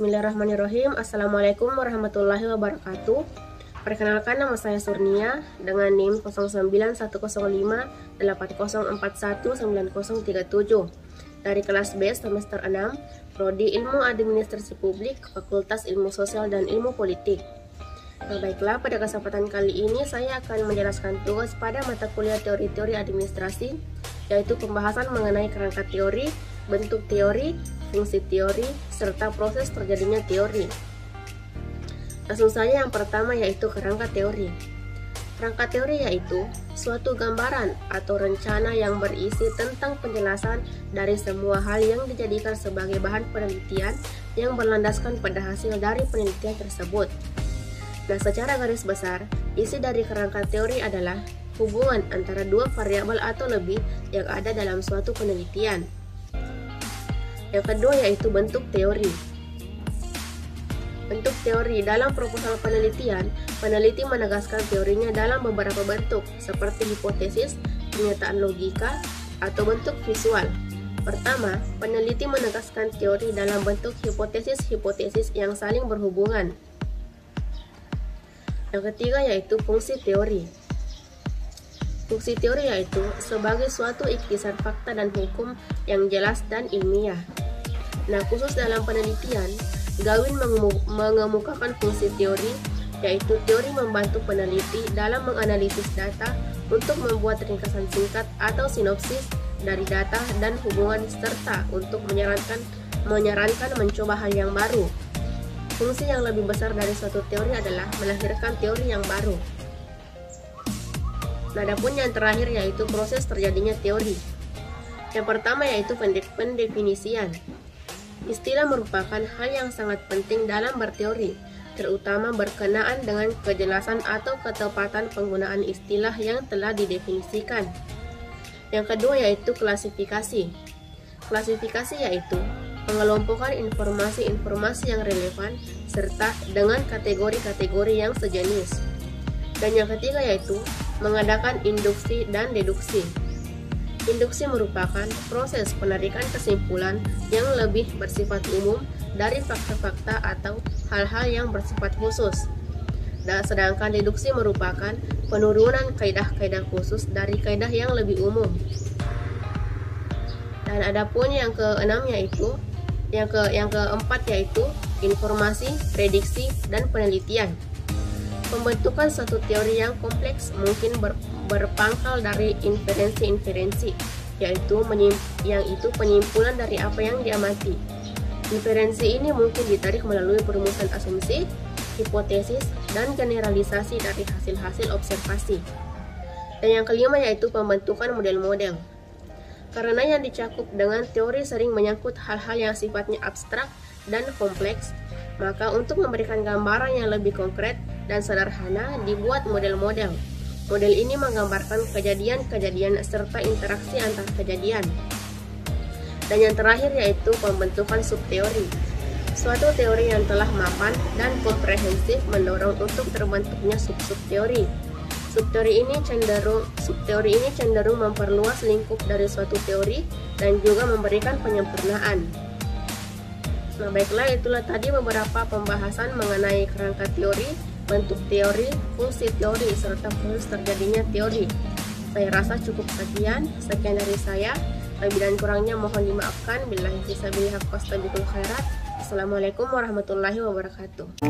Bismillahirrahmanirrahim. Assalamualaikum warahmatullahi wabarakatuh. Perkenalkan, nama saya Surnia dengan NIM 09110804190037 dari kelas B semester 6, Prodi Ilmu Administrasi Publik, Fakultas Ilmu Sosial dan Ilmu Politik. Baiklah, pada kesempatan kali ini saya akan menjelaskan tugas pada mata kuliah teori-teori administrasi, yaitu pembahasan mengenai kerangka teori, bentuk teori, fungsi teori, serta proses terjadinya teori. Langsung saja yang pertama, yaitu kerangka teori. Kerangka teori yaitu suatu gambaran atau rencana yang berisi tentang penjelasan dari semua hal yang dijadikan sebagai bahan penelitian yang berlandaskan pada hasil dari penelitian tersebut. Nah, secara garis besar, isi dari kerangka teori adalah hubungan antara dua variabel atau lebih yang ada dalam suatu penelitian. Yang kedua yaitu bentuk teori. Bentuk teori dalam proposal penelitian, peneliti menegaskan teorinya dalam beberapa bentuk, seperti hipotesis, pernyataan logika, atau bentuk visual. Pertama, peneliti menegaskan teori dalam bentuk hipotesis-hipotesis yang saling berhubungan. Yang ketiga yaitu fungsi teori. Fungsi teori yaitu sebagai suatu ikhtisar fakta dan hukum yang jelas dan ilmiah. Nah, khusus dalam penelitian, Gawin mengemukakan fungsi teori, yaitu teori membantu peneliti dalam menganalisis data untuk membuat ringkasan singkat atau sinopsis dari data dan hubungan, serta untuk menyarankan mencoba hal yang baru. Fungsi yang lebih besar dari suatu teori adalah melahirkan teori yang baru. Nah, adapun yang terakhir yaitu proses terjadinya teori. Yang pertama yaitu pendefinisian. Istilah merupakan hal yang sangat penting dalam berteori, terutama berkenaan dengan kejelasan atau ketepatan penggunaan istilah yang telah didefinisikan. Yang kedua yaitu klasifikasi. Klasifikasi yaitu pengelompokan informasi-informasi yang relevan serta dengan kategori-kategori yang sejenis. Dan yang ketiga yaitu mengadakan induksi dan deduksi. Induksi merupakan proses penarikan kesimpulan yang lebih bersifat umum dari fakta-fakta atau hal-hal yang bersifat khusus. Dan sedangkan deduksi merupakan penurunan kaidah-kaidah khusus dari kaidah yang lebih umum. Dan adapun yang keenam yaitu yang keempat yaitu informasi, prediksi, dan penelitian. Pembentukan suatu teori yang kompleks mungkin berpangkal dari inferensi-inferensi, yaitu penyimpulan dari apa yang diamati. Inferensi ini mungkin ditarik melalui perumusan asumsi, hipotesis, dan generalisasi dari hasil-hasil observasi. Dan yang kelima yaitu pembentukan model-model. Karena yang dicakup dengan teori sering menyangkut hal-hal yang sifatnya abstrak dan kompleks, maka untuk memberikan gambaran yang lebih konkret dan sederhana dibuat model-model. Model ini menggambarkan kejadian-kejadian serta interaksi antar kejadian. Dan yang terakhir yaitu pembentukan subteori. Suatu teori yang telah mapan dan komprehensif mendorong untuk terbentuknya sub-subteori. Subteori ini cenderung memperluas lingkup dari suatu teori dan juga memberikan penyempurnaan. Nah, baiklah, itulah tadi beberapa pembahasan mengenai kerangka teori, bentuk teori, fungsi teori, serta proses terjadinya teori. Saya rasa cukup sekian dari saya. Lebih dan kurangnya mohon dimaafkan. Billahi fisabilillah wastabiqul khairat. Assalamualaikum warahmatullahi wabarakatuh.